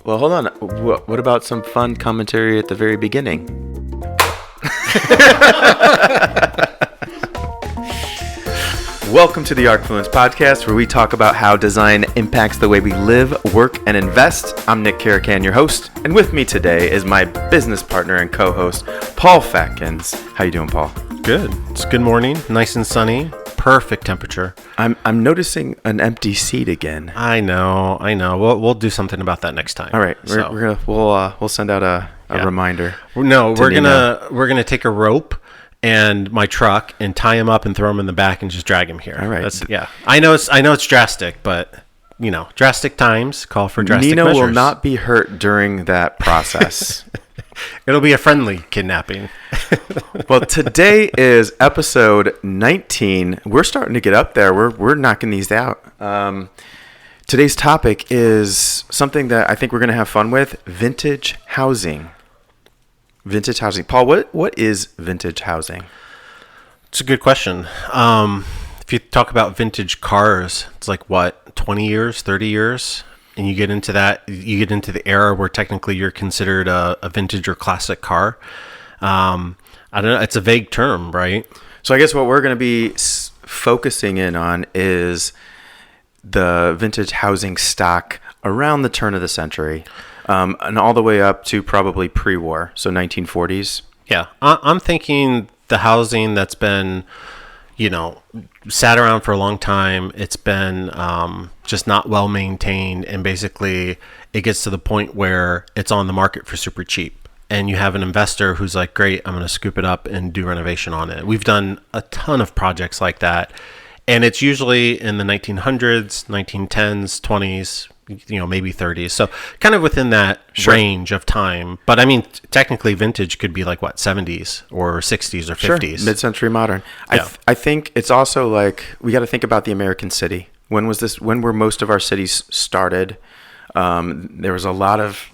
Well, hold on. What about some fun commentary at the very beginning? Welcome to the ArcFluence podcast, where we talk about how design impacts the way we live, work, and invest. I'm Nick Caracan, your host, and with me today is my business partner and co-host, Paul Fatkins. How you doing, Paul? Good. It's good morning, nice and sunny, perfect temperature. I'm noticing an empty seat again. I know. We'll do something about that next time. All right, we'll send out a reminder. No, we're gonna take a rope and my truck and tie him up and throw him in the back and just drag him here. All right. I know it's drastic, but drastic times call for drastic measures. Nino will not be hurt during that process. It'll be a friendly kidnapping. Well, today is episode 19. We're starting to get up there. We're knocking these out. Today's topic is something that I think we're going to have fun with: vintage housing. Vintage housing. Paul, what is vintage housing? It's a good question. If you talk about vintage cars, it's like 20 years, 30 years? And you get into the era where technically you're considered a vintage or classic car. I don't know. It's a vague term, right? So I guess what we're going to be focusing in on is the vintage housing stock around the turn of the century, and all the way up to probably pre-war, so 1940s. Yeah, I'm thinking the housing that's been, sat around for a long time. It's been just not well maintained, and basically it gets to the point where it's on the market for super cheap. And you have an investor who's like, great, I'm going to scoop it up and do renovation on it. We've done a ton of projects like that. And it's usually in the 1900s, 1910s, 20s, maybe 30s. So kind of within that range of time. But I mean, technically vintage could be like 70s or 60s or 50s. Sure. Mid-century modern. Yeah. I think it's also like, we got to think about the American city. When were most of our cities started? There was a lot of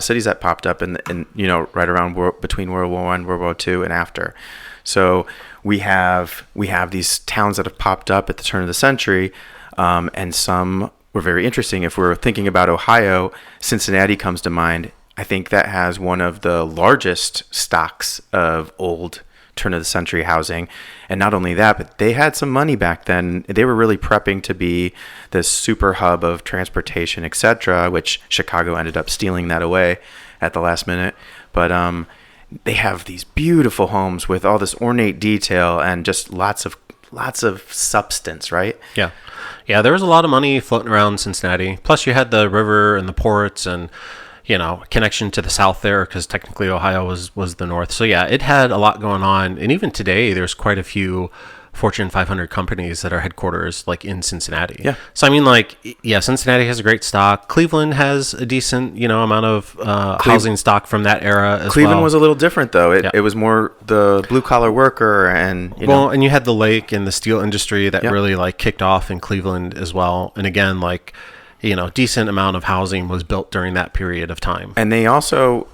cities that popped up in right around between World War I, World War II, and after. So we have these towns that have popped up at the turn of the century, and some were very interesting. If we're thinking about Ohio, Cincinnati comes to mind. I think that has one of the largest stocks of old turn of the century housing. And not only that, but they had some money back then. They were really prepping to be the super hub of transportation, etc., which Chicago ended up stealing that away at the last minute. But they have these beautiful homes with all this ornate detail and just lots of substance, right? Yeah. Yeah, there was a lot of money floating around Cincinnati. Plus you had the river and the ports and connection to the south there, because technically Ohio was the north. So yeah, it had a lot going on. And even today, there's quite a few Fortune 500 companies that are headquarters like in Cincinnati. Yeah. So I mean, Cincinnati has a great stock. Cleveland has a decent, amount of housing stock from that era as well. Cleveland was a little different though. It was more the blue collar worker and and you had the lake and the steel industry that really kicked off in Cleveland as well. And again, decent amount of housing was built during that period of time. And they also,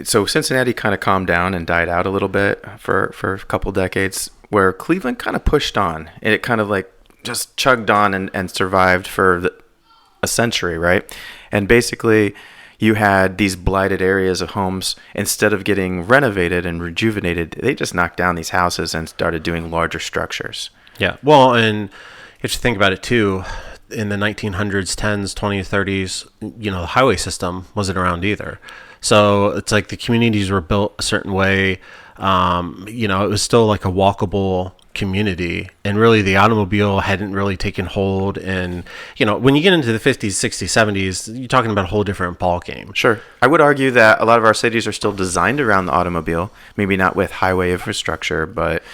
so Cincinnati kind of calmed down and died out a little bit for a couple decades, where Cleveland kind of pushed on. And it kind of just chugged on and survived for a century, right? And basically you had these blighted areas of homes. Instead of getting renovated and rejuvenated, they just knocked down these houses and started doing larger structures. Yeah. Well, and you have to think about it too. In the 1900s, 10s, 20s, 30s, the highway system wasn't around either. So it's like the communities were built a certain way. It was still like a walkable community, and really the automobile hadn't really taken hold. And, when you get into the 50s, 60s, 70s, you're talking about a whole different ball game. Sure. I would argue that a lot of our cities are still designed around the automobile, maybe not with highway infrastructure, but...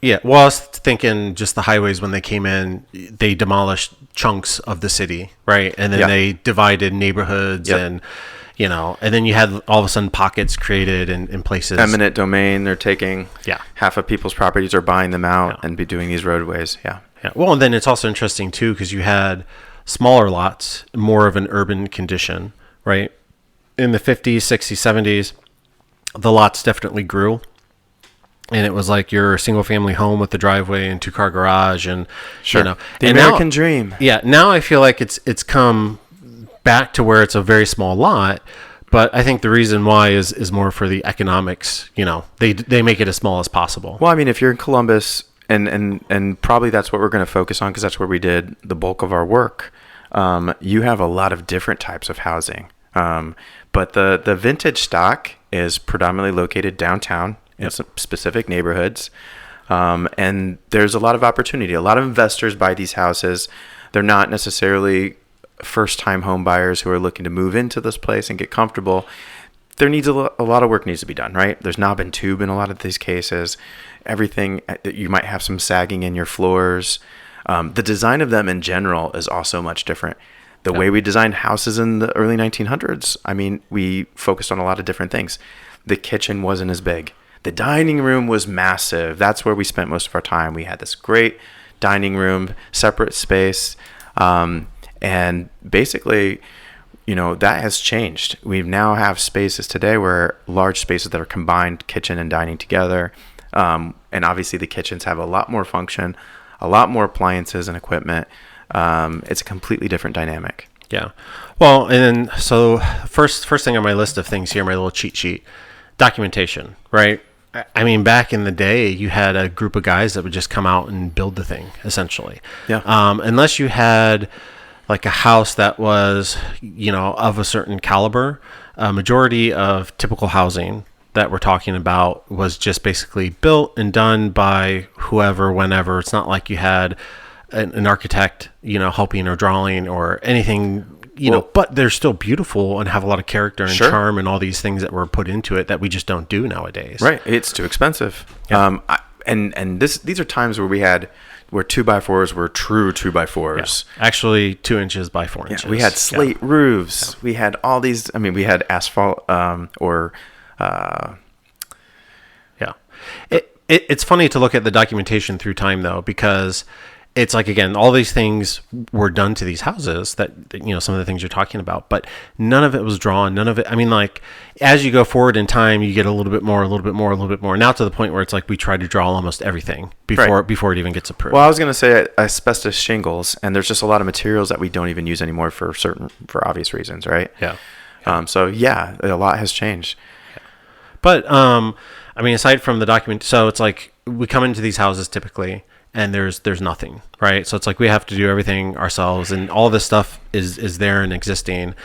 Yeah, well, I was thinking just the highways, when they came in, they demolished chunks of the city, right? And then they divided neighborhoods and then you had all of a sudden pockets created in places. Eminent domain, they're taking half of people's properties or buying them out and be doing these roadways, Yeah. Well, and then it's also interesting, too, because you had smaller lots, more of an urban condition, right? In the 50s, 60s, 70s, the lots definitely grew. And it was like your single family home with the driveway and 2-car garage and the American dream. Yeah, now I feel like it's come back to where it's a very small lot. But I think the reason why is more for the economics. They make it as small as possible. Well, I mean, if you're in Columbus, and probably that's what we're going to focus on because that's where we did the bulk of our work. You have a lot of different types of housing. But the vintage stock is predominantly located downtown in some specific neighborhoods. And there's a lot of opportunity. A lot of investors buy these houses. They're not necessarily first-time home buyers who are looking to move into this place and get comfortable. There needs a lot of work needs to be done, right? There's knob and tube in a lot of these cases. Everything, you might have some sagging in your floors. The design of them in general is also much different. The way we designed houses in the early 1900s, I mean, we focused on a lot of different things. The kitchen wasn't as big. The dining room was massive. That's where we spent most of our time. We had this great dining room, separate space. And basically, that has changed. We now have spaces today where large spaces that are combined kitchen and dining together. And obviously the kitchens have a lot more function, a lot more appliances and equipment. It's a completely different dynamic. Yeah. Well, and then, so first thing on my list of things here, my little cheat sheet, documentation, right? I mean, back in the day, you had a group of guys that would just come out and build the thing, essentially. Yeah. Unless you had like a house that was, of a certain caliber, a majority of typical housing that we're talking about was just basically built and done by whoever, whenever. It's not like you had an architect, helping or drawing or anything, but they're still beautiful and have a lot of character and charm and all these things that were put into it that we just don't do nowadays. Right. It's too expensive. Yeah. These are times where 2x4s were true 2x4s. Yeah. Actually 2 inches by 4 inches. We had slate roofs. Yeah. We had all these, we had asphalt, It's funny to look at the documentation through time though, because it's like, again, all these things were done to these houses that, some of the things you're talking about, but none of it was drawn. None of it. I mean, like, as you go forward in time, you get a little bit more, now to the point where it's like we try to draw almost everything before it even gets approved. Well, I was going to say asbestos shingles, and there's just a lot of materials that we don't even use anymore for obvious reasons, right? Yeah. A lot has changed. Yeah. But, aside from the document, so it's like we come into these houses typically, and there's nothing, right? So it's like we have to do everything ourselves, and all this stuff is there and existing,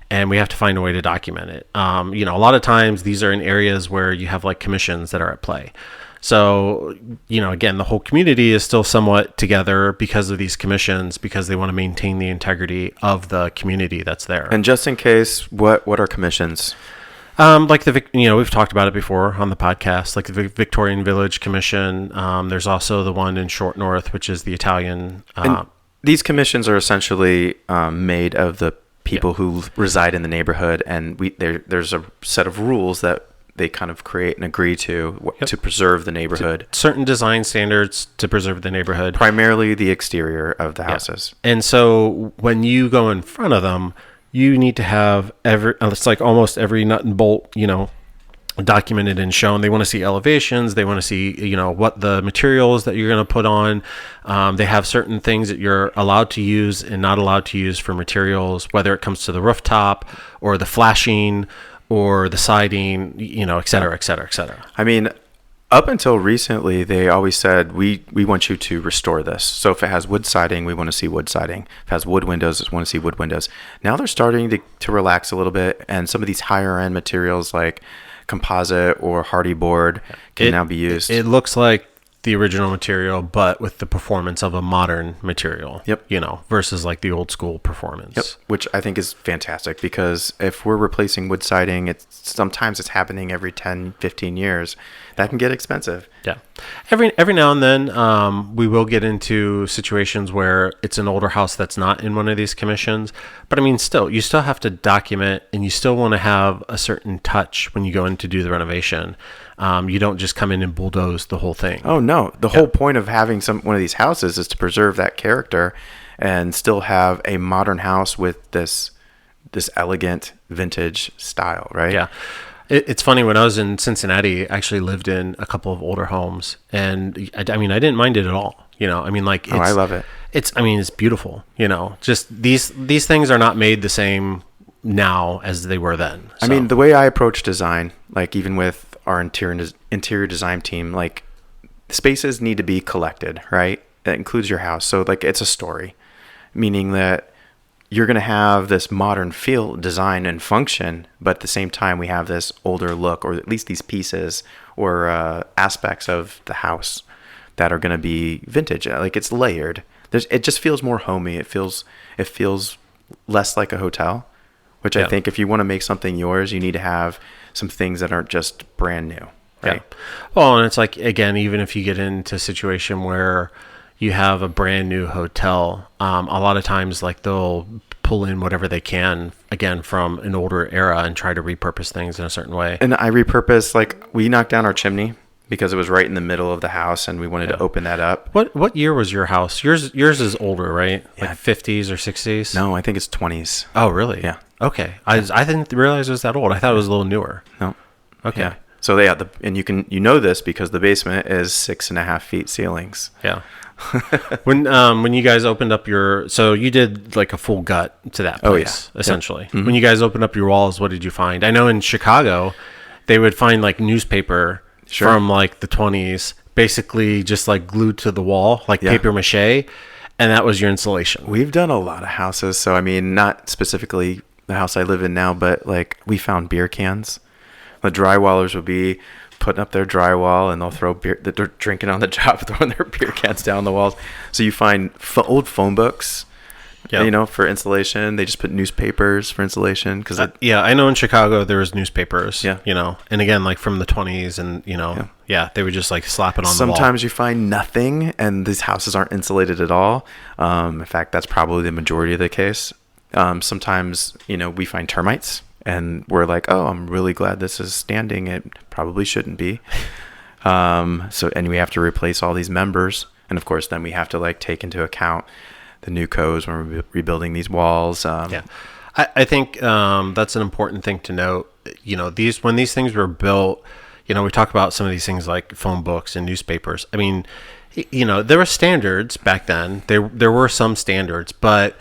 and we have to find a way to document it. A lot of times these are in areas where you have like commissions that are at play. So, again, the whole community is still somewhat together because of these commissions, because they want to maintain the integrity of the community that's there. And just in case, what are commissions? Like we've talked about it before on the podcast, like the Victorian Village Commission. There's also the one in Short North, which is the Italian. And these commissions are essentially made of the people who reside in the neighborhood, and there's a set of rules that they kind of create and agree to preserve the neighborhood. Certain design standards to preserve the neighborhood. Primarily the exterior of the houses. And so when you go in front of them, you need to have it's like almost every nut and bolt, documented and shown. They want to see elevations. They want to see, what the materials that you're going to put on. They have certain things that you're allowed to use and not allowed to use for materials, whether it comes to the rooftop or the flashing or the siding, et cetera, et cetera, et cetera. I mean, up until recently, they always said, we want you to restore this. So if it has wood siding, we want to see wood siding. If it has wood windows, we want to see wood windows. Now they're starting to relax a little bit, and some of these higher end materials like composite or hardy board can now be used. It looks like the original material, but with the performance of a modern material. Yep. Versus like the old school performance. Yep. Which I think is fantastic, because if we're replacing wood siding, sometimes it's happening every 10, 15 years. That can get expensive. Yeah. Every now and then, we will get into situations where it's an older house that's not in one of these commissions. But you still have to document, and you still want to have a certain touch when you go in to do the renovation. You don't just come in and bulldoze the whole thing. Oh no. The whole point of having one of these houses is to preserve that character and still have a modern house with this elegant vintage style, right? Yeah. It's funny, when I was in Cincinnati, I actually lived in a couple of older homes, and I didn't mind it at all. I love it. it's beautiful, just these things are not made the same now as they were then. I mean, the way I approach design, like even with our interior design team, like spaces need to be collected, right? That includes your house. So like it's a story, meaning that you're going to have this modern feel, design, and function, but at the same time we have this older look, or at least these pieces or aspects of the house that are going to be vintage. Like it's layered. It just feels more homey. It feels less like a hotel, which I think if you want to make something yours, you need to have some things that aren't just brand new. Right? Yeah. Well, and it's like, again, even if you get into a situation where you have a brand new hotel, a lot of times like they'll pull in whatever they can, again, from an older era and try to repurpose things in a certain way. And I repurposed, like we knocked down our chimney because it was right in the middle of the house and we wanted to open that up. What year was your house? Yours is older, right? Like 50s or 60s? No, I think it's 20s. Oh, really? Yeah. Okay. I didn't realize it was that old. I thought it was a little newer. No. Okay. Yeah. So yeah, and you know this because the basement is 6.5 feet ceilings. Yeah. When you guys opened up so you did like a full gut to that place, essentially. Yep. Mm-hmm. When you guys opened up your walls, what did you find? I know in Chicago, they would find like newspaper from like the 20s, basically just like glued to the wall, like paper mache, and that was your insulation. We've done a lot of houses, so I mean, not specifically the house I live in now, but like we found beer cans. The drywallers would be putting up their drywall and they'll throw beer that they're drinking on the job, throwing their beer cans down the walls. So you find old phone books, for insulation. They just put newspapers for insulation because I know in Chicago there was newspapers, and again, like from the 20s and, they would just like slap it on the wall. Sometimes you find nothing and these houses aren't insulated at all. In fact, that's probably the majority of the case. Sometimes, we find termites. And we're like, oh, I'm really glad this is standing. It probably shouldn't be. And we have to replace all these members. And of course, then we have to like take into account the new codes when we're rebuilding these walls. I think that's an important thing to note. When these things were built, we talk about some of these things like phone books and newspapers. I mean, there were standards back then. There were some standards, but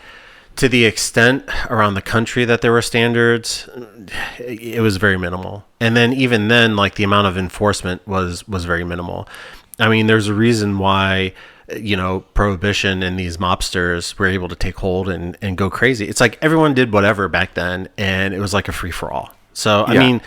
to the extent around the country that there were standards, it was very minimal. And then even then, like the amount of enforcement was very minimal. I mean, there's a reason why, prohibition and these mobsters were able to take hold and go crazy. It's like everyone did whatever back then, and it was like a free for all. So, I mean,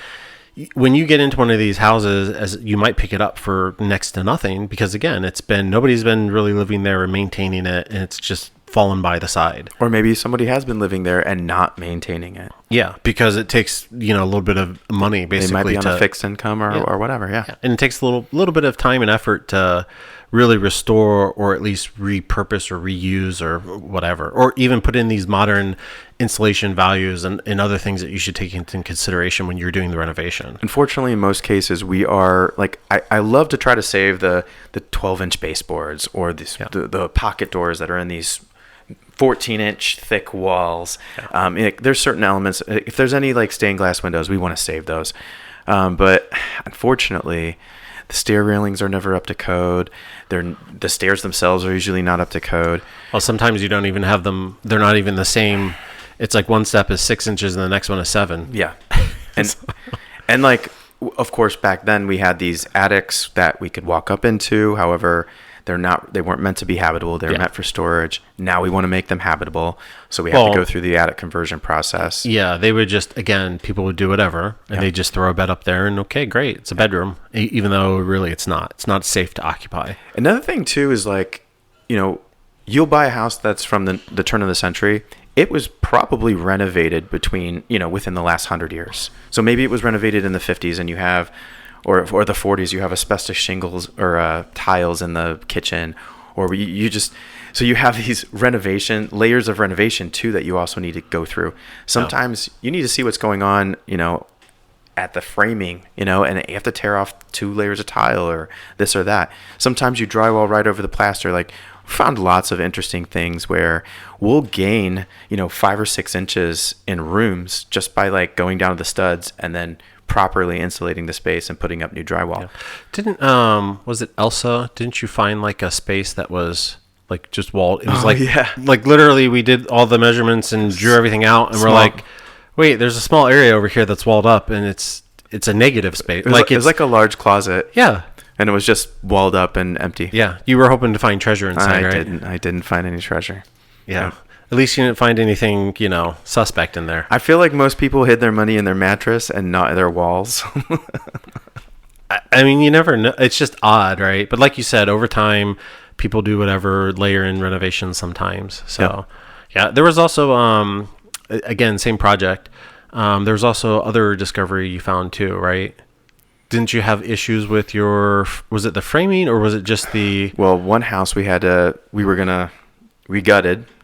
when you get into one of these houses, as you might pick it up for next to nothing, because again, nobody's been really living there or maintaining it, and it's just fallen by the side. Or maybe somebody has been living there and not maintaining it. Yeah, because it takes, a little bit of money basically. They might be on a fixed income or whatever, yeah. And it takes a little bit of time and effort to really restore or at least repurpose or reuse or whatever. Or even put in these modern insulation values and other things that you should take into consideration when you're doing the renovation. Unfortunately, in most cases, we are like, I love to try to save the 12-inch baseboards or the pocket doors that are in these 14-inch thick walls. There's certain elements. If there's any like stained glass windows, we want to save those. But unfortunately, the stair railings are never up to code. The stairs themselves are usually not up to code. Well, sometimes you don't even have them. They're not even the same. It's like one step is 6 inches and the next one is 7. Yeah. And like, of course, back then we had these attics that we could walk up into. However, they weren't meant to be habitable. They were meant for storage. Now we want to make them habitable. So we have to go through the attic conversion process. Yeah, they would people would do whatever, and they just throw a bed up there, and okay, great, it's a bedroom, even though really it's not. It's not safe to occupy. Another thing too is like, you'll buy a house that's from the turn of the century. It was probably renovated within the last 100 years. So maybe it was renovated in the 50s, and you have. Or the 40s, you have asbestos shingles or tiles in the kitchen, or so you have these layers of renovation too that you also need to go through. Sometimes you need to see what's going on, at the framing, and you have to tear off 2 layers of tile or this or that. Sometimes you drywall right over the plaster. Like, we found lots of interesting things where we'll gain, 5 or 6 inches in rooms just by like going down to the studs and then properly insulating the space and putting up new drywall. Was it Elsa? Didn't you find like a space that was like just walled. It was yeah. like literally we did all the measurements and drew everything out, and we're Small. like, wait, there's a small area over here that's walled up, and it's a negative space. It was like a large closet. Yeah. And it was just walled up and empty. Yeah. You were hoping to find treasure inside, right? I didn't find any treasure. Yeah. At least you didn't find anything, suspect in there. I feel like most people hid their money in their mattress and not their walls. I mean, you never know. It's just odd, right? But like you said, over time, people do whatever, layer in renovations sometimes. So, yeah. There was also, again, same project. There was also other discovery you found too, right? Didn't you have issues with was it the framing or was it just the... Well, one house we gutted,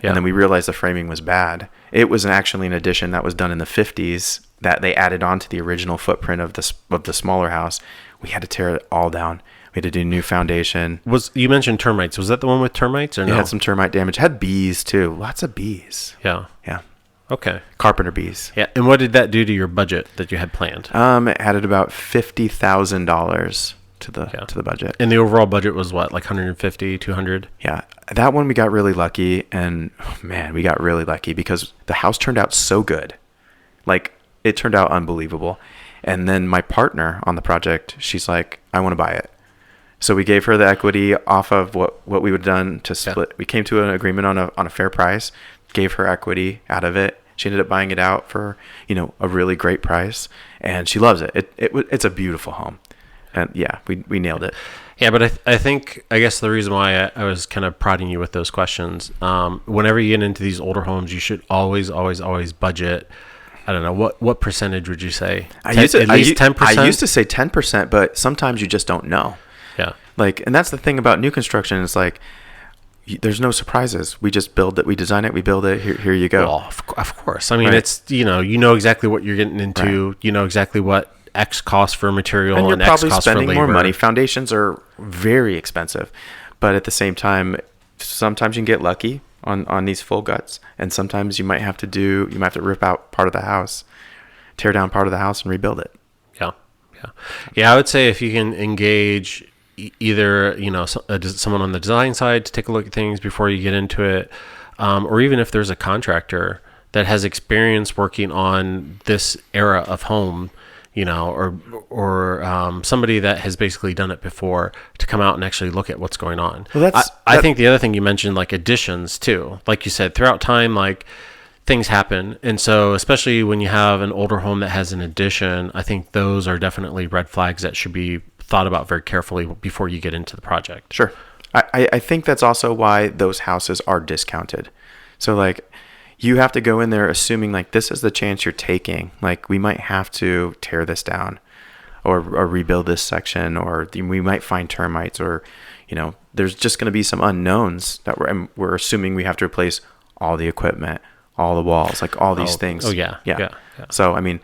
and then we realized the framing was bad. It was actually an addition that was done in the 50s that they added on to the original footprint of the smaller house. We had to tear it all down. We had to do a new foundation. You mentioned termites. Was that the one with termites or no? It had some termite damage. It had bees too. Lots of bees. Yeah. Yeah. Okay. Carpenter bees. Yeah. And what did that do to your budget that you had planned? It added about $50,000 to the budget. And the overall budget was what, like 150, 200? Yeah. That one we got really lucky, and man, we got really lucky because the house turned out so good. Like, it turned out unbelievable. And then my partner on the project, she's like, I want to buy it. So we gave her the equity off of what we would have done to split. Yeah. We came to an agreement on a fair price, gave her equity out of it. She ended up buying it out for, a really great price, and she loves it. It's a beautiful home. And yeah, we nailed it. Yeah, but I guess the reason why I was kind of prodding you with those questions, whenever you get into these older homes, you should always, always, always budget. I don't know, what percentage would you say? At least 10%? I used to say 10%, but sometimes you just don't know. Yeah. And that's the thing about new construction. It's like, there's no surprises. We just build it. We design it. We build it. Here you go. Well, of course. I mean, right. It's, you know exactly what you're getting into. Right. You know exactly what X costs for material and X costs for labor. And you're probably spending more money. Foundations are very expensive. But at the same time, sometimes you can get lucky on these full guts. And sometimes you might have to rip out part of the house, tear down part of the house and rebuild it. Yeah, I would say if you can engage either someone on the design side to take a look at things before you get into it, or even if there's a contractor that has experience working on this era of home, or somebody that has basically done it before, to come out and actually look at what's going on. Well, I think the other thing you mentioned, like additions too, like you said, throughout time, like things happen. And so especially when you have an older home that has an addition, I think those are definitely red flags that should be thought about very carefully before you get into the project. Sure. I think that's also why those houses are discounted. So like, you have to go in there assuming like this is the chance you're taking. Like, we might have to tear this down or rebuild this section, or we might find termites, or there's just going to be some unknowns that we're assuming we have to replace all the equipment, all the walls, like all these things. Oh yeah. So I mean,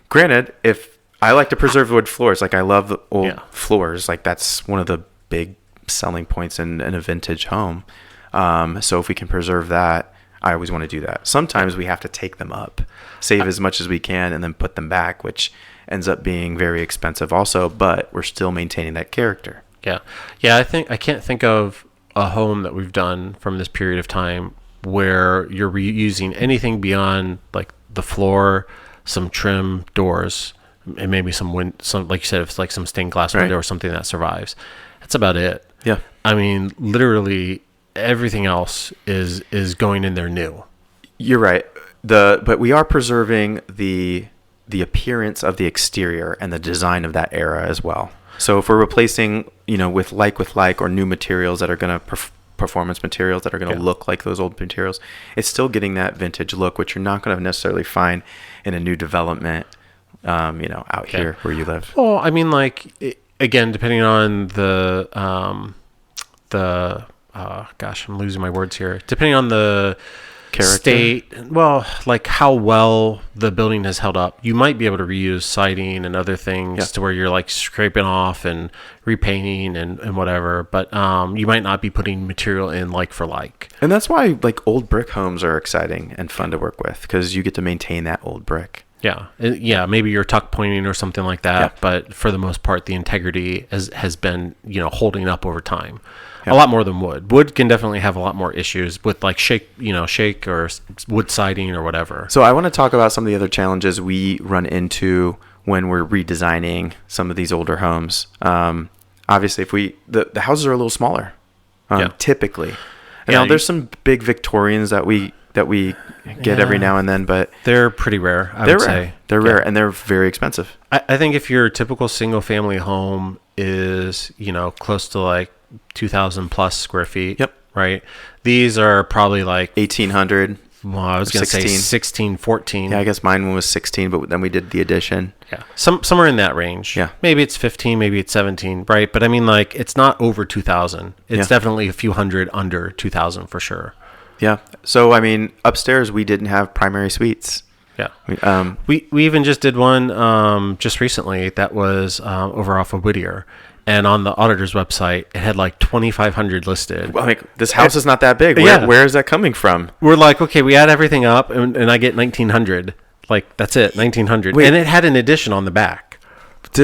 granted, if I like to preserve wood floors, like I love the old floors, like that's one of the big selling points in a vintage home. So if we can preserve that, I always want to do that. Sometimes we have to take them up, save as much as we can, and then put them back, which ends up being very expensive also, but we're still maintaining that character. Yeah. I can't think of a home that we've done from this period of time where you're reusing anything beyond like the floor, some trim doors, and maybe some like you said, if it's like some stained glass window or something that survives. That's about it. Yeah. I mean, literally everything else is going in there new. You're right. But we are preserving the appearance of the exterior and the design of that era as well. So if we're replacing, with like or new materials that are going to performance materials that are going to look like those old materials, it's still getting that vintage look, which you're not going to necessarily find in a new development, out here where you live. Well, I mean, again, depending on the gosh, I'm losing my words here. Depending on the character, state, well, like how well the building has held up, you might be able to reuse siding and other things to where you're like scraping off and repainting and whatever. But you might not be putting material in like for like. And that's why like old brick homes are exciting and fun to work with, because you get to maintain that old brick. Yeah. Maybe you're tuck pointing or something like that. Yeah. But for the most part, the integrity has been, holding up over time. Yeah. A lot more than wood. Wood can definitely have a lot more issues with like shake or wood siding or whatever. So I want to talk about some of the other challenges we run into when we're redesigning some of these older homes. Obviously, if the houses are a little smaller, typically. And there's some big Victorians that we get every now and then, but they're pretty rare. I would say they're rare, and they're very expensive. I think if your typical single family home is close to like 2,000 plus square feet, right? These are probably like 1,800. Well, I was going to say 16, 14. Yeah, I guess mine was 16, but then we did the addition. Yeah, somewhere in that range. Yeah, maybe it's 15, maybe it's 17, right? But I mean, like, it's not over 2,000. It's definitely a few hundred under 2,000 for sure. Yeah. So I mean, upstairs we didn't have primary suites. Yeah. We even just did one just recently that was over off of Whittier. And on the auditor's website, it had like 2,500 listed. Well, like, this house is not that big. Where is that coming from? We're like, okay, we add everything up, and I get 1,900. Like, that's it, 1,900. Wait. And it had an addition on the back.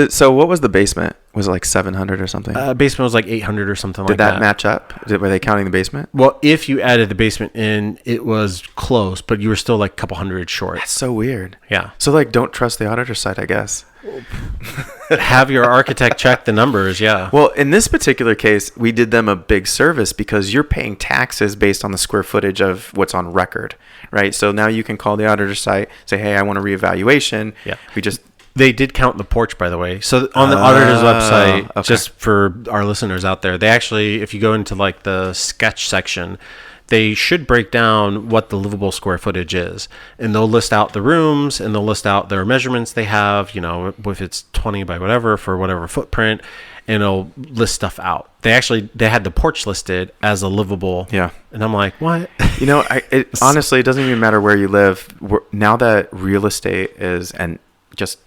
So what was the basement? Was it like 700 or something? Basement was like 800 or something like that. Did that match up? Were they counting the basement? Well, if you added the basement in, it was close, but you were still like a couple hundred short. That's so weird. Yeah. So like, don't trust the auditor's site, I guess. Have your architect check the numbers, yeah. Well, in this particular case, we did them a big service because you're paying taxes based on the square footage of what's on record, right? So now you can call the auditor's site, say, hey, I want a reevaluation. Yeah. They did count the porch, by the way. So on the auditor's website, just for our listeners out there, they actually, if you go into like the sketch section, they should break down what the livable square footage is. And they'll list out the rooms, and they'll list out their measurements they have, if it's 20 by whatever for whatever footprint, and it'll list stuff out. They had the porch listed as a livable. Yeah. And I'm like, what? Honestly, it doesn't even matter where you live. Now that real estate is, and just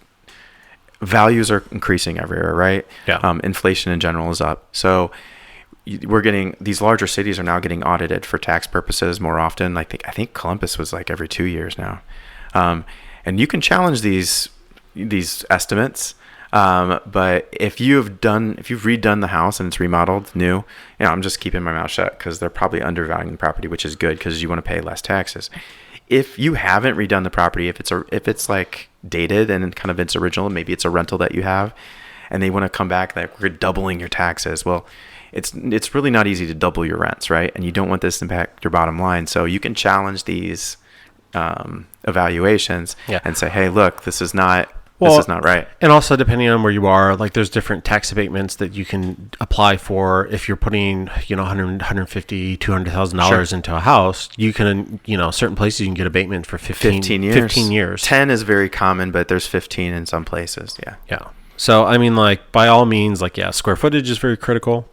values are increasing everywhere, right? Yeah. Inflation in general is up. So we're getting, these larger cities are now getting audited for tax purposes more often. I think Columbus was like every 2 years now. And you can challenge these estimates. But if you've redone the house and it's remodeled new, I'm just keeping my mouth shut because they're probably undervaluing the property, which is good because you want to pay less taxes. If you haven't redone the property, if it's like dated and kind of it's original, maybe it's a rental that you have, and they want to come back like, we're doubling your taxes. Well, it's really not easy to double your rents, right? And you don't want this to impact your bottom line. So you can challenge these evaluations and say, hey, look, this is not right. And also, depending on where you are, like there's different tax abatements that you can apply for. If you're putting, $150,000, $200,000 into a house, you can, certain places you can get abatement for 15 years. 15 years. 10 is very common, but there's 15 in some places. Yeah. Yeah. So, I mean, like, by all means, like, square footage is very critical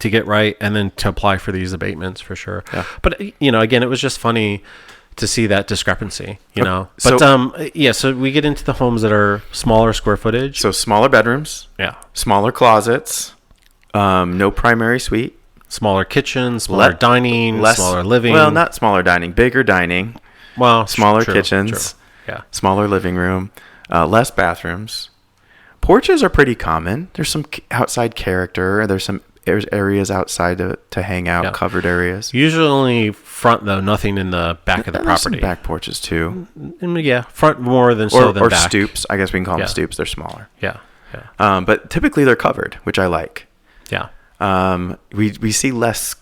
to get right, and then to apply for these abatements for sure. Yeah. But, again, it was just funny to see that discrepancy, But so we get into the homes that are smaller square footage. So smaller bedrooms, smaller closets, no primary suite, smaller kitchen, smaller dining, smaller living. Well, not smaller dining, bigger dining. Well, smaller kitchens, smaller living room, less bathrooms. Porches are pretty common. There's some outside character. There's areas outside to hang out, covered areas. Usually only front, though, nothing in the back of the property. Some back porches, too. Front more than so than or back. Or stoops. I guess we can call them stoops. They're smaller. Yeah. But typically they're covered, which I like. Yeah. We see less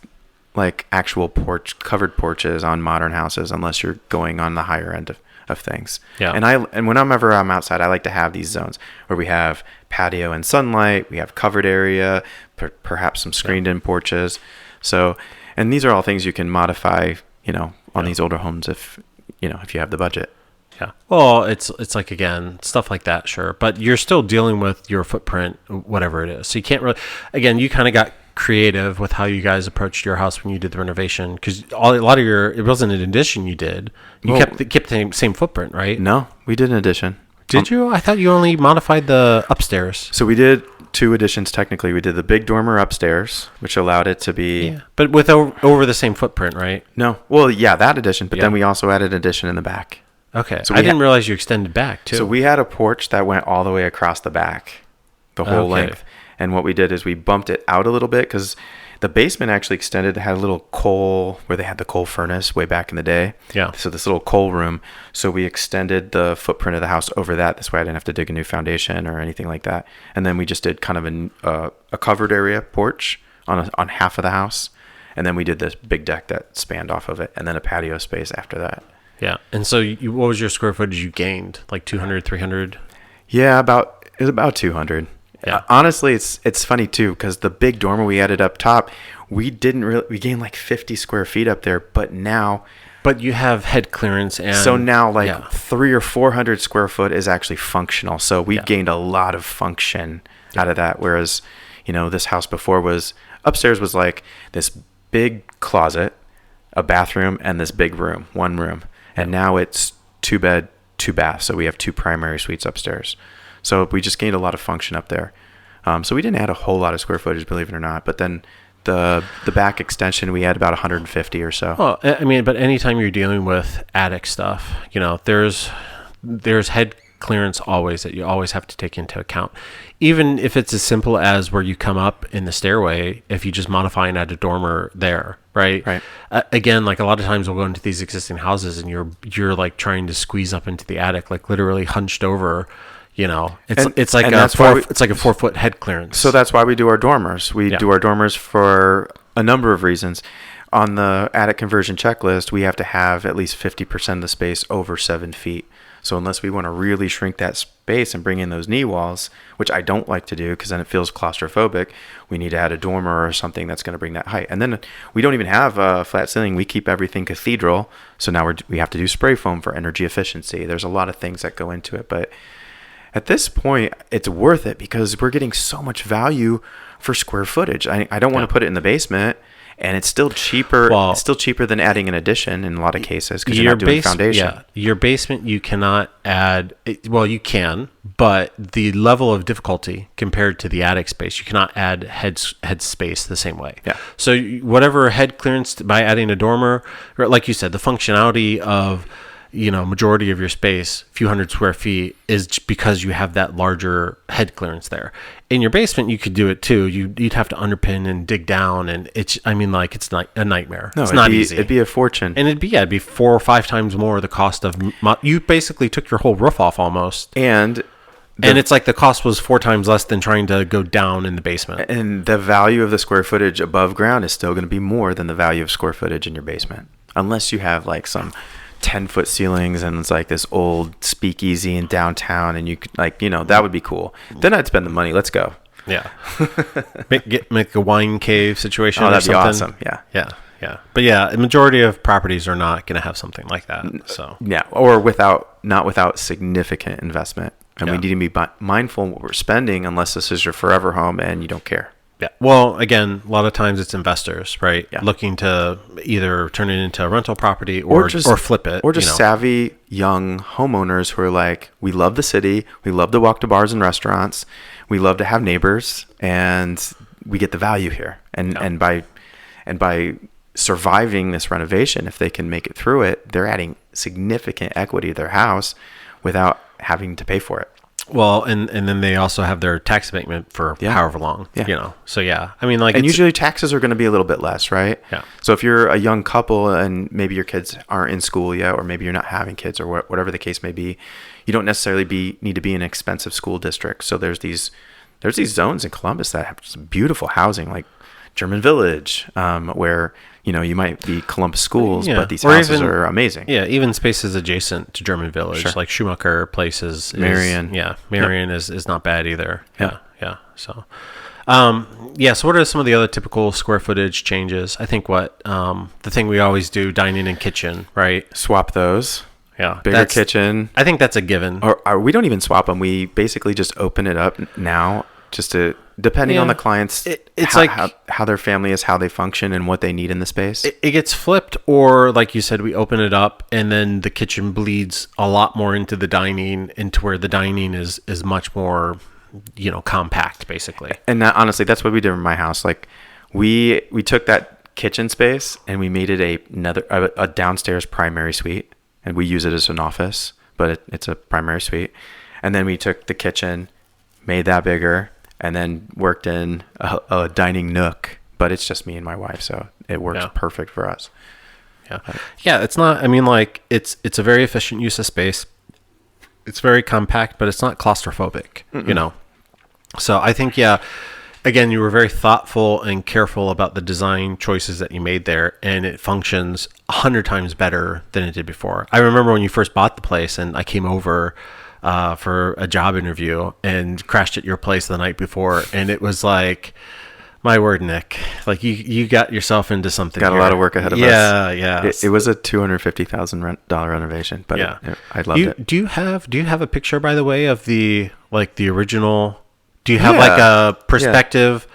like actual covered porches on modern houses unless you're going on the higher end of things. Yeah. And whenever I'm outside, I like to have these zones where we have patio and sunlight, we have covered area, perhaps some screened in porches. So, and these are all things you can modify, on these older homes if you have the budget. Yeah. Well, it's like, again, stuff like that, sure. But you're still dealing with your footprint, whatever it is. So you can't really, again, you kind of got creative with how you guys approached your house when you did the renovation, because it wasn't an addition you did. You kept the same footprint, right? No, we did an addition. Did you? I thought you only modified the upstairs. So we did 2 additions technically. We did the big dormer upstairs, which allowed it to be... But with over the same footprint, right? No. Well, that addition, but then we also added an addition in the back. Okay. So I didn't realize you extended back too. So we had a porch that went all the way across the back, the whole length. And what we did is we bumped it out a little bit because the basement actually extended. It had a little coal where they had the coal furnace way back in the day. Yeah. So this little coal room. So we extended the footprint of the house over that. This way I didn't have to dig a new foundation or anything like that. And then we just did kind of a covered area porch on half of the house. And then we did this big deck that spanned off of it. And then a patio space after that. Yeah. And so what was your square footage you gained? Like 200, 300? Yeah, it was about 200. Yeah. Honestly, it's funny too because the big dormer we added up top, we gained like 50 square feet up there, but you have head clearance, and so now 300 or 400 square foot is actually functional. So we gained a lot of function out of that. Whereas, this house before upstairs was like this big closet, a bathroom, and this big room, one room, and now it's 2 bed, 2 bath. So we have 2 primary suites upstairs. So we just gained a lot of function up there. So we didn't add a whole lot of square footage, believe it or not. But then the back extension, we had about 150 or so. Well, I mean, but anytime you're dealing with attic stuff, there's head clearance always that you always have to take into account. Even if it's as simple as where you come up in the stairway, if you just modify and add a dormer there, right? Right. Again, like a lot of times we'll go into these existing houses and you're like trying to squeeze up into the attic, like literally hunched over. It's like a 4-foot head clearance. So that's why we do our dormers. We do our dormers for a number of reasons. On the attic conversion checklist, we have to have at least 50% of the space over 7 feet. So unless we want to really shrink that space and bring in those knee walls, which I don't like to do because then it feels claustrophobic, we need to add a dormer or something that's going to bring that height. And then we don't even have a flat ceiling. We keep everything cathedral. So now we have to do spray foam for energy efficiency. There's a lot of things that go into it, but at this point, it's worth it because we're getting so much value for square footage. I don't want to put it in the basement, and it's still cheaper. It's still cheaper than adding an addition in a lot of cases because you're not doing foundation. Yeah, your basement you cannot add. Well, you can, but the level of difficulty compared to the attic space, you cannot add head space the same way. Yeah. So whatever head clearance by adding a dormer, or like you said, the functionality of majority of your space, a few hundred square feet, is because you have that larger head clearance there. In your basement, you could do it too. You'd have to underpin and dig down, and it's a nightmare. No, it's not easy. It'd be a fortune. And it'd be 4 or 5 times more the cost of, you basically took your whole roof off almost. And it's like the cost was 4 times less than trying to go down in the basement. And the value of the square footage above ground is still going to be more than the value of square footage in your basement. Unless you have like some 10-foot ceilings and it's like this old speakeasy in downtown and you could that would be cool. Then I'd spend the money. Let's go. Yeah. make a wine cave situation. Oh, that'd be awesome. Yeah. But yeah, the majority of properties are not going to have something like that. So yeah, or not without significant investment. And we need to be mindful of what we're spending unless this is your forever home and you don't care. Yeah. Well, again, a lot of times it's investors, right? Yeah. Looking to either turn it into a rental property or flip it. Or just savvy young homeowners who are like, we love the city. We love to walk to bars and restaurants. We love to have neighbors, and we get the value here. And by surviving this renovation, if they can make it through it, they're adding significant equity to their house without having to pay for it. Well, and then they also have their tax abatement for however long, So yeah, I mean, like, and usually taxes are going to be a little bit less, right? Yeah. So if you're a young couple and maybe your kids aren't in school yet, or maybe you're not having kids, or whatever the case may be, you don't necessarily need to be in an expensive school district. So there's these zones in Columbus that have some beautiful housing, like German Village, where you might be Columbus schools, but these houses are amazing. Yeah, even spaces adjacent to German Village, like Schumacher places. Marion. Marion is not bad either. Yeah. So, so what are some of the other typical square footage changes? I think the thing we always do, dining and kitchen, right? Swap those. Yeah. Bigger kitchen. I think that's a given. Or we don't even swap them. We basically just open it up now just to... Depending on the clients, it's how their family is, how they function, and what they need in the space. It gets flipped, or like you said, we open it up, and then the kitchen bleeds a lot more into the dining, into where the dining is much more, compact, basically. And honestly, that's what we did in my house. Like, we took that kitchen space and we made it a downstairs primary suite. and we use it as an office, but it's a primary suite. And then we took the kitchen, made that bigger, and then worked in a dining nook. But it's just me and my wife, so it works perfect for us. Yeah. Yeah, it's not, I mean, like, it's a very efficient use of space. It's very compact, but it's not claustrophobic, you know? So I think, again, you were very thoughtful and careful about the design choices that you made there, and it functions 100 times better than it did before. I remember when you first bought the place, and I came over for a job interview and crashed at your place the night before, and it was like, my word, Nick, like you got yourself into something. Got a lot of work ahead of us. Yeah. It was a $250,000 renovation, but I loved it. Do you have a picture, by the way, of the original? Do you have like a perspective?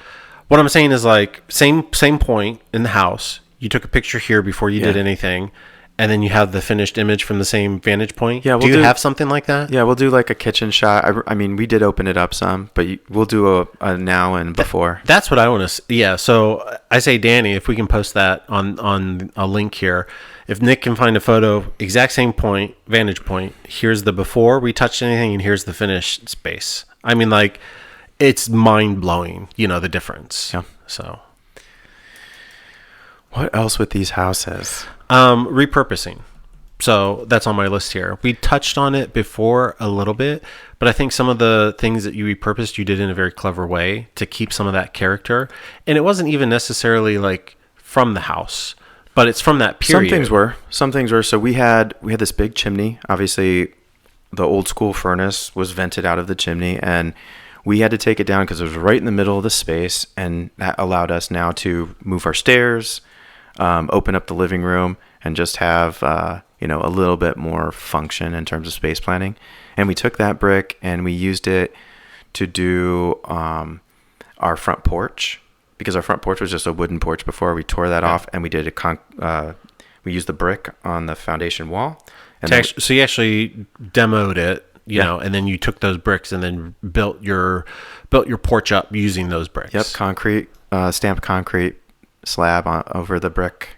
What I'm saying is, like, same point in the house. You took a picture here before you did anything, and then you have the finished image from the same vantage point. Yeah, do you have something like that? Yeah, we'll do like a kitchen shot. I mean, we did open it up some, but we'll do a now and before. That's what I want to. Yeah, so I say, Danny, if we can post that on a link here. If Nick can find a photo, exact same point, vantage point. Here's the before we touched anything, and here's the finished space. I mean, like, it's mind blowing. You know the difference. Yeah. So, what else with these houses? Repurposing. So that's on my list here. We touched on it before a little bit, but I think some of the things that you repurposed, you did in a very clever way to keep some of that character. And it wasn't even necessarily like from the house, but it's from that period. Some things were. So we had this big chimney. Obviously, the old school furnace was vented out of the chimney, and we had to take it down because it was right in the middle of the space, and that allowed us now to move our stairs, open up the living room, and just have a little bit more function in terms of space planning. And we took that brick and we used it to do our front porch, because our front porch was just a wooden porch before. We tore that off, and we did we used the brick on the foundation wall. And so you actually demoed it, you know, and then you took those bricks and then built your porch up using those bricks. Yep, concrete, stamped concrete slab over the brick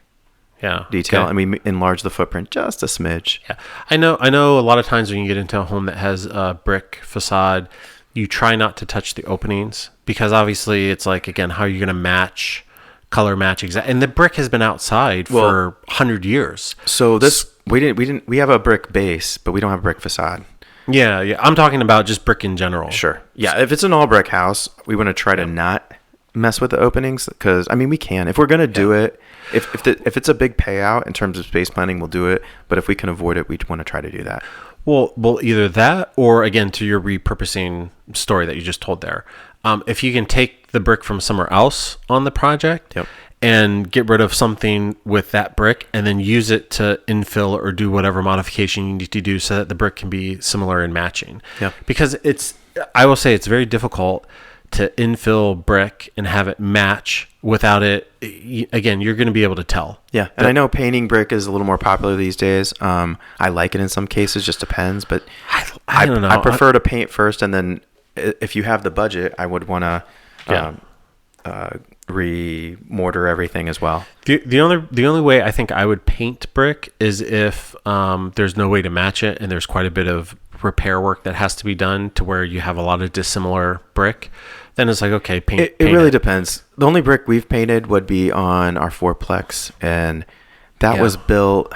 detail, and we enlarged the footprint just a smidge. Yeah, I know a lot of times when you get into a home that has a brick facade, you try not to touch the openings, because obviously it's like, again, how are you going to color match exactly? And the brick has been outside for 100 years. So we have a brick base, but we don't have a brick facade. Yeah, I'm talking about just brick in general. Sure. Yeah, if it's an all brick house, we want to try to not mess with the openings, because I mean, we can, if we're going to do it, if it's a big payout in terms of space planning, we'll do it, but if we can avoid it, we want to try to do that. Well, either that, or again, to your repurposing story that you just told there, if you can take the brick from somewhere else on the project and get rid of something with that brick, and then use it to infill or do whatever modification you need to do so that the brick can be similar and matching. Yeah. Because I will say, it's very difficult to infill brick and have it match without it. Again, you're going to be able to tell. Yeah, and I know painting brick is a little more popular these days. I like it in some cases, just depends. But I don't know. I prefer to paint first, and then if you have the budget, I would want to re-mortar everything as well. The only way I think I would paint brick is if there's no way to match it, and there's quite a bit of repair work that has to be done to where you have a lot of dissimilar brick. Then it's like, okay, paint it really depends. The only brick we've painted would be on our fourplex, and that was built.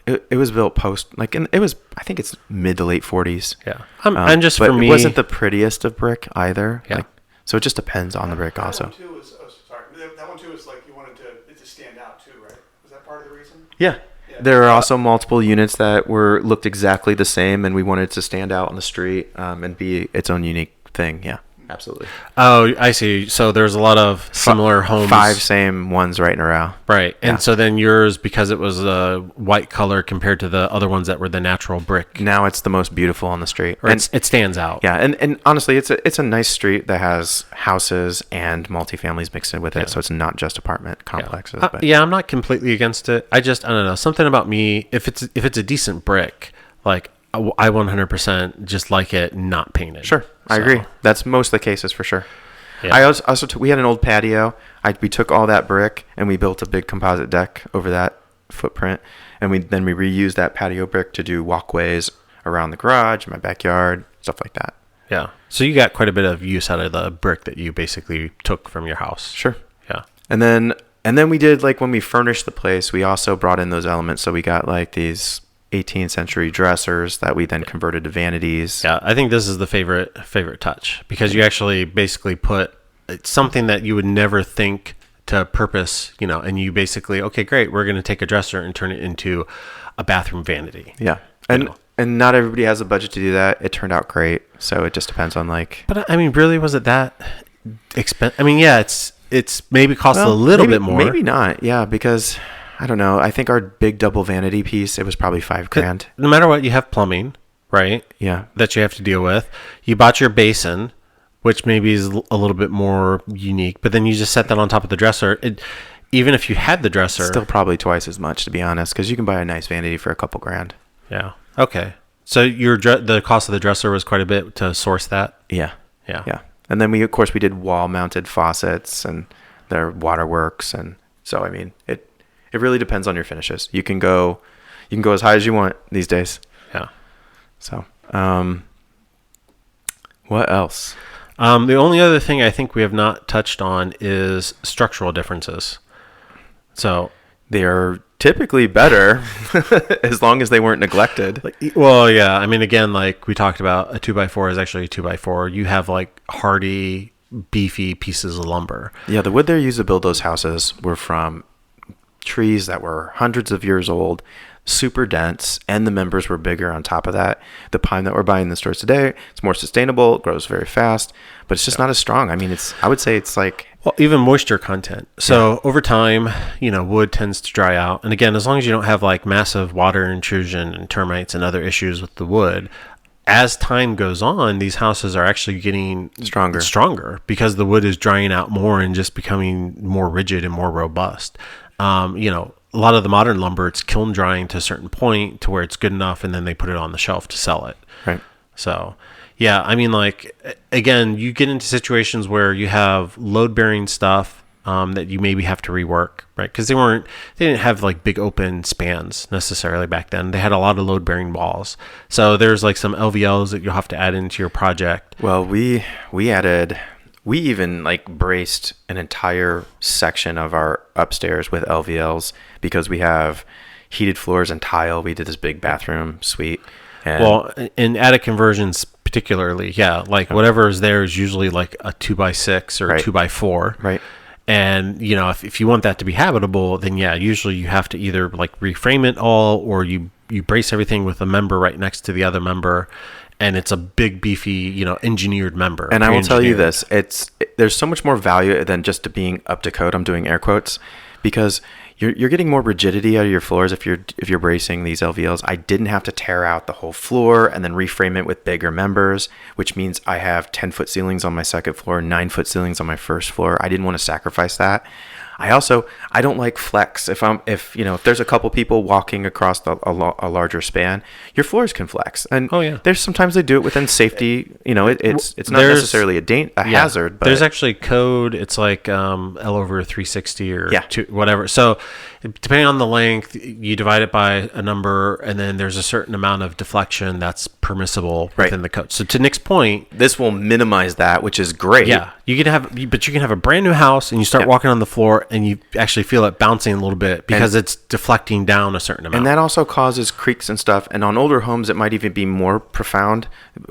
It was built post, like, and it was, I think it's mid to late 40s. Yeah, I'm just, for me, it wasn't the prettiest of brick either. Yeah. So it just depends on the brick also. That one too is like, you wanted it to stand out too, right? Was that part of the reason? Yeah. There are also multiple units that looked exactly the same, and we wanted it to stand out on the street and be its own unique thing. Yeah, absolutely. Oh, I see. So there's a lot of similar homes. 5 same ones right in a row. Right. And so then yours, because it was a white color compared to the other ones that were the natural brick. Now it's the most beautiful on the street. And it stands out. Yeah. And honestly, it's a nice street that has houses and multifamilies mixed in with it. So it's not just apartment complexes. I'm not completely against it. I don't know. Something about me, if it's a decent brick, like, I 100% just like it not painted. Sure. I agree. That's most of the cases for sure. Yeah. I also we had an old patio. We took all that brick and we built a big composite deck over that footprint, and we reuse that patio brick to do walkways around the garage, my backyard, stuff like that. Yeah. So you got quite a bit of use out of the brick that you basically took from your house. Sure. Yeah. And then we did, like, when we furnished the place, we also brought in those elements. So we got like these 18th century dressers that we then converted to vanities. Yeah, I think this is the favorite touch, because you actually basically put something that you would never think to purpose, and you basically, okay, great, we're going to take a dresser and turn it into a bathroom vanity. Yeah. And not everybody has the budget to do that. It turned out great. So it just depends on, like... But I mean, really, was it that expensive? I mean, yeah, it's maybe cost a little bit more. Maybe not. Yeah, because I don't know. I think our big double vanity piece, it was probably $5,000. No matter what, you have plumbing, right? Yeah. That you have to deal with. You bought your basin, which maybe is a little bit more unique, but then you just set that on top of the dresser. Even if you had the dresser, still probably twice as much, to be honest, because you can buy a nice vanity for a couple grand. Yeah. Okay. So the cost of the dresser was quite a bit to source that? Yeah. Yeah. Yeah. And then we did wall mounted faucets and their waterworks. And so, I mean, it really depends on your finishes. You can go as high as you want these days. Yeah. So, what else? The only other thing I think we have not touched on is structural differences. So they're typically better as long as they weren't neglected. Well, yeah. I mean, again, like we talked about, a 2x4 is actually a 2x4. You have like hardy, beefy pieces of lumber. Yeah, the wood they used to build those houses were from trees that were hundreds of years old, super dense, and the members were bigger on top of that. The pine that we're buying in the stores today, it's more sustainable, it grows very fast, but it's just not as strong. I mean, I would say it's like... Well, even moisture content. So over time, wood tends to dry out. And again, as long as you don't have like massive water intrusion and termites and other issues with the wood, as time goes on, these houses are actually getting stronger because the wood is drying out more and just becoming more rigid and more robust. A lot of the modern lumber, it's kiln drying to a certain point to where it's good enough, and then they put it on the shelf to sell it. Right. So, yeah, I mean, like, again, you get into situations where you have load-bearing stuff that you maybe have to rework, right? Because they didn't have like big open spans necessarily back then. They had a lot of load-bearing walls. So there's like some LVLs that you'll have to add into your project. Well, we even like braced an entire section of our upstairs with LVLs because we have heated floors and tile. We did this big bathroom suite. Well, in attic conversions particularly, yeah, like whatever is there is usually like a 2x6 or a 2x4. Right. And, if you want that to be habitable, then yeah, usually you have to either like reframe it all, or you brace everything with a member right next to the other member. And it's a big, beefy, engineered member. And I will tell you this, there's so much more value than just being up to code. I'm doing air quotes because you're getting more rigidity out of your floors if you're bracing these LVLs. I didn't have to tear out the whole floor and then reframe it with bigger members, which means I have 10-foot ceilings on my second floor, 9-foot ceilings on my first floor. I didn't want to sacrifice that. I don't like flex. If there's a couple people walking across a larger span, your floors can flex. And there's sometimes they do it within safety. It's not necessarily a hazard. But there's actually code. It's like L over 360 or whatever. So depending on the length, you divide it by a number, and then there's a certain amount of deflection that's permissible within the code. So to Nick's point, this will minimize that, which is great. Yeah, you can have a brand new house, and you start walking on the floor, and you actually feel it bouncing a little bit because it's deflecting down a certain amount. And that also causes creaks and stuff. And on older homes, it might even be more profound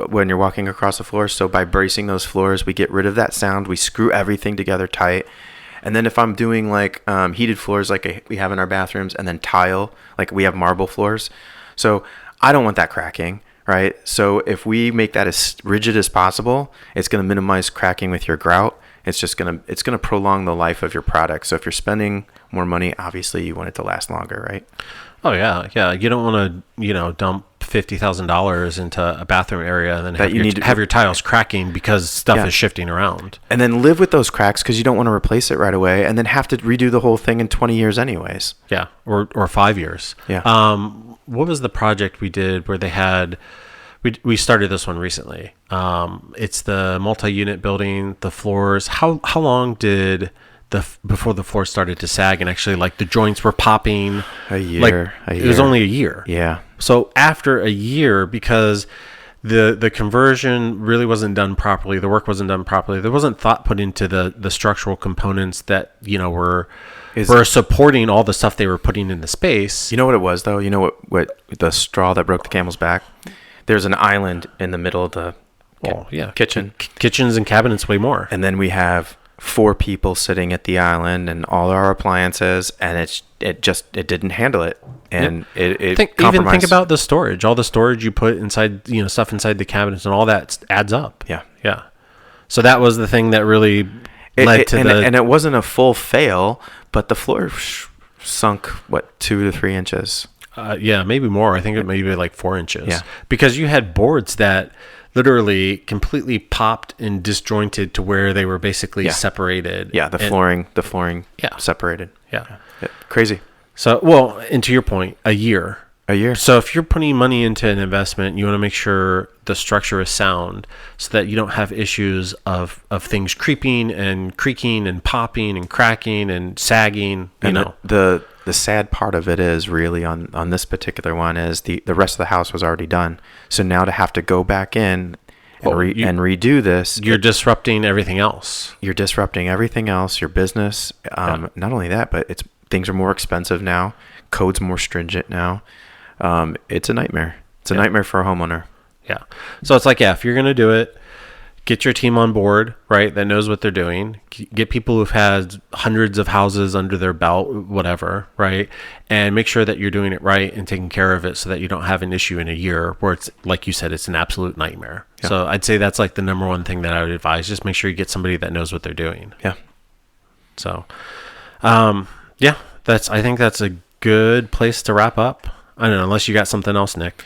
when you're walking across the floor. So by bracing those floors, we get rid of that sound. We screw everything together tight. And then if I'm doing like heated floors like we have in our bathrooms, and then tile, like we have marble floors. So I don't want that cracking, right? So if we make that as rigid as possible, it's going to minimize cracking with your grout. It's going to prolong the life of your product. So if you're spending more money, obviously you want it to last longer, right? Oh yeah. You don't want to, dump $50,000 into a bathroom area and then have your tiles cracking because stuff is shifting around. And then live with those cracks because you don't want to replace it right away, and then have to redo the whole thing in 20 years anyways. Yeah, or 5 years. Yeah. What was the project we did where they had? We started this one recently. It's the multi-unit building, the floors. How long did before the floor started to sag and actually like the joints were popping. It was only a year. Yeah. So after a year, because the conversion really wasn't done properly, the work wasn't done properly, there wasn't thought put into the structural components that were supporting all the stuff they were putting in the space. You know what it was though? You know what the straw that broke the camel's back? There's an island in the middle of the kitchen. Kitchens and cabinets way more. And then we have 4 people sitting at the island and all our appliances, and it didn't handle it. And it even think about the storage. All the storage you put inside, stuff inside the cabinets and all that adds up. Yeah. Yeah. So that was the thing that really led to and it wasn't a full fail, but the floor sunk 2 to 3 inches. Yeah, maybe more. I think it may be like 4 inches. Yeah. Because you had boards that literally completely popped and disjointed to where they were basically separated. Yeah, the flooring separated. Yeah. Crazy. So, and to your point, a year. A year. So if you're putting money into an investment, you want to make sure the structure is sound so that you don't have issues of things creeping and creaking and popping and cracking and sagging, The sad part of it is really on this particular one is the rest of the house was already done. So now to have to go back in and redo this, you're disrupting everything else. You're disrupting everything else, your business. Not only that, but things are more expensive now. Code's more stringent now. It's a nightmare. It's a nightmare for a homeowner. Yeah. So it's like, if you're going to do it, get your team on board, right? That knows what they're doing. Get people who've had hundreds of houses under their belt, whatever, right? And make sure that you're doing it right and taking care of it so that you don't have an issue in a year where it's, like you said, it's an absolute nightmare. Yeah. So I'd say that's like the number one thing that I would advise. Just make sure you get somebody that knows what they're doing. Yeah. So, I think that's a good place to wrap up. I don't know, unless you got something else, Nick.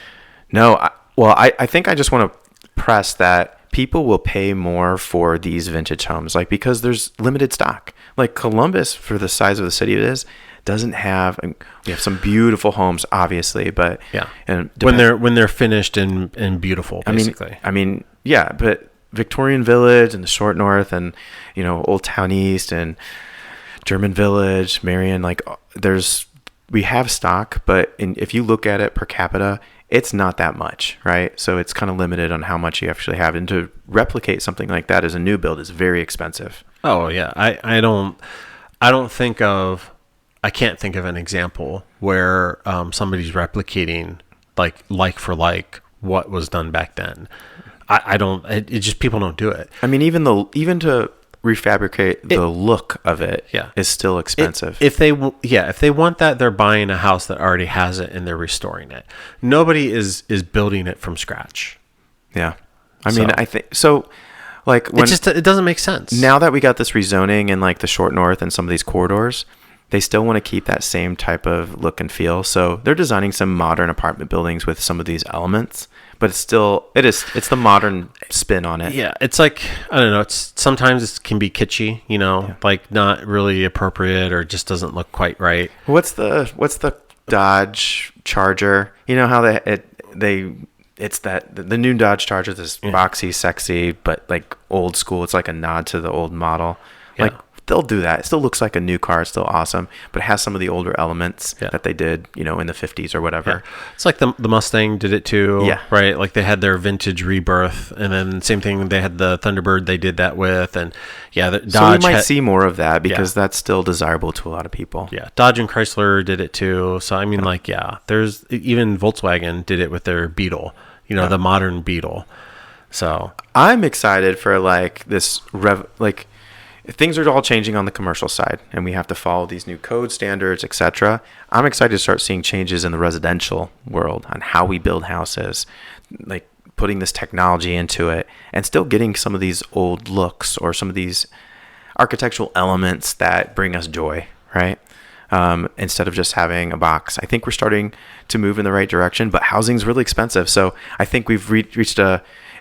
No, I think I just want to press that people will pay more for these vintage homes, because there's limited stock. Like Columbus, for the size of the city it is, doesn't have. We have some beautiful homes, obviously, but and when they're finished and beautiful, basically. But Victorian Village and the Short North and Old Town East and German Village, Marion, we have stock, but if you look at it per capita, it's not that much, right? So it's kind of limited on how much you actually have. And to replicate something like that as a new build is very expensive. Oh yeah. I can't think of an example where somebody's replicating like for like what was done back then. People don't do it. I mean, even to refabricate the look of it is still expensive. If they want that, they're buying a house that already has it and they're restoring it. Nobody is building it from scratch. Yeah. I think so. It doesn't make sense. Now that we got this rezoning in the Short North and some of these corridors, they still want to keep that same type of look and feel. So they're designing some modern apartment buildings with some of these elements, but it's the modern spin on it. Yeah. It's I don't know. Sometimes it can be kitschy, not really appropriate or just doesn't look quite right. What's the Dodge Charger? You know how the new Dodge Charger, this boxy, sexy, but old school. It's like a nod to the old model. Yeah. They'll do that. It still looks like a new car. It's still awesome, but it has some of the older elements that they did, in the 50s or whatever. Yeah. It's like the Mustang did it too, yeah. Right? Like they had their vintage rebirth, and then same thing, they had the Thunderbird they did that with, and Dodge. So we might see more of that because that's still desirable to a lot of people. Yeah, Dodge and Chrysler did it too. So I mean, there's even Volkswagen did it with their Beetle, the modern Beetle. So I'm excited for this things are all changing on the commercial side, and we have to follow these new code standards, etc. I'm excited to start seeing changes in the residential world on how we build houses, putting this technology into it, and still getting some of these old looks or some of these architectural elements that bring us joy, right? Instead of just having a box. I think we're starting to move in the right direction, but housing's really expensive. So I think we've reached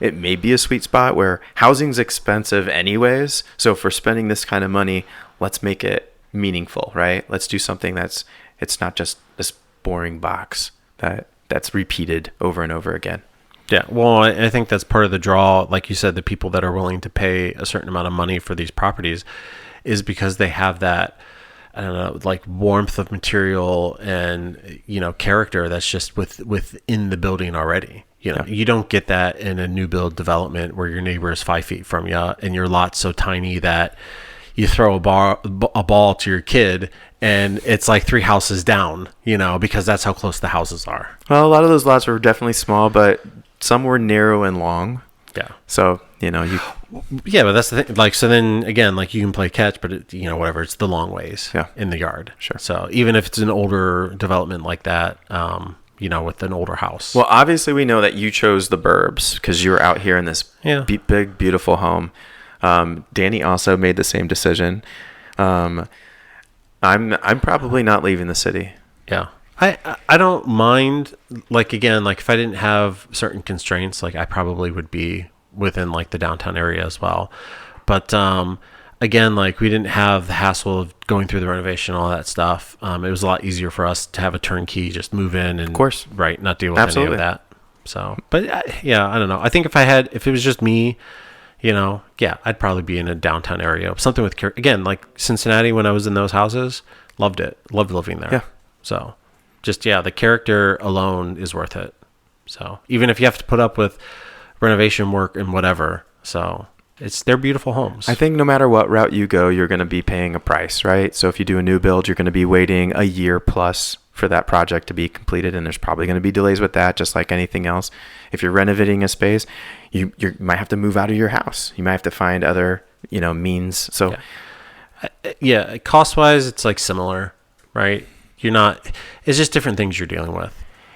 it may be a sweet spot where housing's expensive anyways. So if we're spending this kind of money, let's make it meaningful, right? Let's do something it's not just this boring box that's repeated over and over again. Yeah, well, I think that's part of the draw. Like you said, the people that are willing to pay a certain amount of money for these properties is because they have that, I don't know, like warmth of material and, character that's just within the building already. You don't get that in a new build development where your neighbor is 5 feet from you and your lot's so tiny that you throw a ball to your kid and it's like 3 houses down, because that's how close the houses are. Well, a lot of those lots were definitely small, but some were narrow and long. Yeah. So, Yeah, but that's the thing. Like, so then again, like you can play catch, but whatever, it's the long ways in the yard. Sure. So even if it's an older development like that, with an older house. Well, obviously we know that you chose the burbs because you were out here in this big, beautiful home. Danny also made the same decision. I'm probably not leaving the city. Yeah. I don't mind, like, again, like if I didn't have certain constraints, like I probably would be within like the downtown area as well. But again, like we didn't have the hassle of going through the renovation and all that stuff. It was a lot easier for us to have a turnkey, just move in and, of course, right, not deal with any of that. So, but I don't know. I think if it was just me, I'd probably be in a downtown area, something with again, like Cincinnati. When I was in those houses, loved living there. Yeah. So, just the character alone is worth it. So even if you have to put up with renovation work and whatever, so they're beautiful homes. I think no matter what route you go, you're going to be paying a price, right? So if you do a new build, you're going to be waiting a year plus for that project to be completed, and there's probably going to be delays with that, just like anything else. If you're renovating a space, you might have to move out of your house. You might have to find other means. So cost wise, it's like similar, right? It's just different things you're dealing with.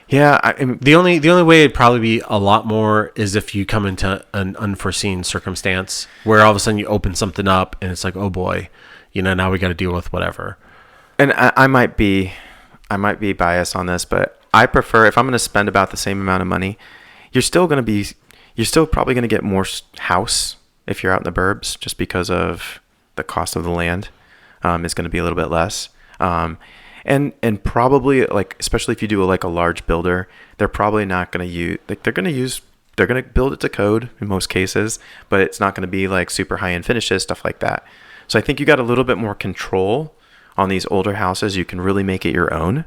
Yeah, I mean, the only way it'd probably be a lot more is if you come into an unforeseen circumstance where all of a sudden you open something up and it's like, oh boy, now we got to deal with whatever. And I might be biased on this, but I prefer, if I'm going to spend about the same amount of money, you're still probably going to get more house if you're out in the burbs, just because of the cost of the land. It's going to be a little bit less. And probably, like, especially if you do a large builder, they're probably not going to use, like, they're going to build it to code in most cases, but it's not going to be like super high end finishes, stuff like that. So I think you got a little bit more control on these older houses. You can really make it your own.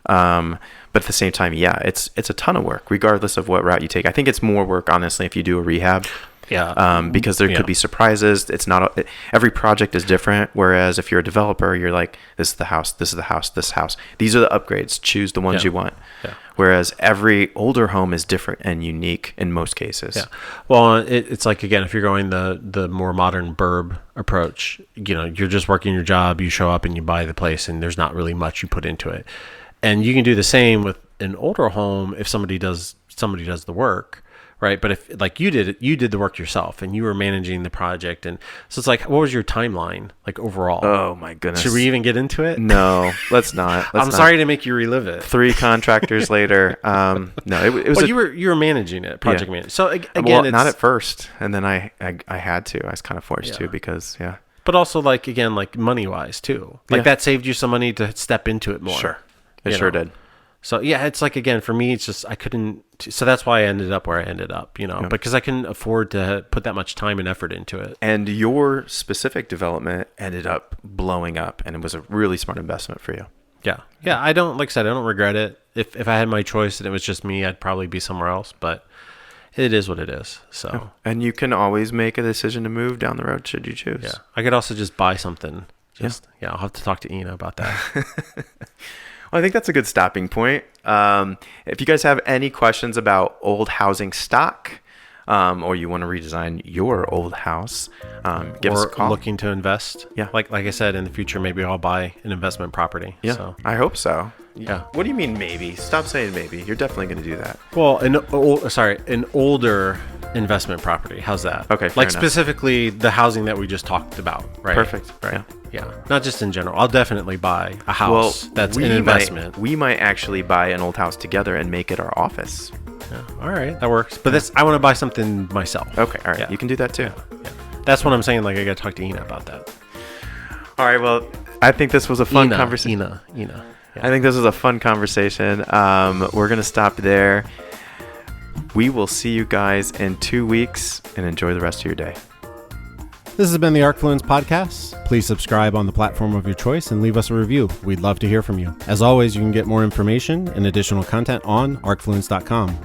But at the same time, it's a ton of work regardless of what route you take. I think it's more work, honestly, if you do a rehab. Yeah. Because there could be surprises. It's not every project is different. Whereas if you're a developer, you're like, this is the house, this is the house, this house. These are the upgrades. Choose the ones you want. Yeah. Whereas every older home is different and unique in most cases. Yeah. Well, it's like, again, if you're going the more modern burb approach, you're just working your job. You show up and you buy the place, and there's not really much you put into it. And you can do the same with an older home if somebody does the work. Right. But if, like, you did the work yourself and you were managing the project. And so it's like, what was your timeline like overall? Oh my goodness. Should we even get into it? No, let's not. I'm sorry to make you relive it. 3 contractors later. No, it was, well, you were managing it, project management. So again, well, not at first. And then I had to, I was kind of forced to because, but also, like, again, like money wise too, like that saved you some money to step into it more. Sure. It sure did. So it's like, again, for me, it's just, I couldn't, so that's why I ended up where I ended up, because I couldn't afford to put that much time and effort into it. And your specific development ended up blowing up, and it was a really smart investment for you. Yeah. Yeah. I don't regret it. If I had my choice and it was just me, I'd probably be somewhere else, but it is what it is. So, and you can always make a decision to move down the road should you choose. Yeah. I could also just buy something. I'll have to talk to Ina about that. Well, I think that's a good stopping point. If you guys have any questions about old housing stock, or you want to redesign your old house, give us a call. Or looking to invest. Yeah. Like I said, in the future, maybe I'll buy an investment property. Yeah, So. I hope so. Yeah. What do you mean maybe? Stop saying maybe. You're definitely going to do that. Well, an older investment property. How's that? Okay, fair enough. Specifically the housing that we just talked about, right? Perfect. Right. Yeah. Not just in general. I'll definitely buy a house that's an investment. We might actually buy an old house together and make it our office. Yeah. All right. That works. But I want to buy something myself. Okay. All right. Yeah. You can do that too. Yeah. That's what I'm saying. Like, I got to talk to Ina about that. All right. Well, I think this was a fun conversation. Ina. Yeah. I think this was a fun conversation. We're going to stop there. We will see you guys in 2 weeks, and enjoy the rest of your day. This has been the ArcFluence podcast. Please subscribe on the platform of your choice and leave us a review. We'd love to hear from you. As always, you can get more information and additional content on arcfluence.com.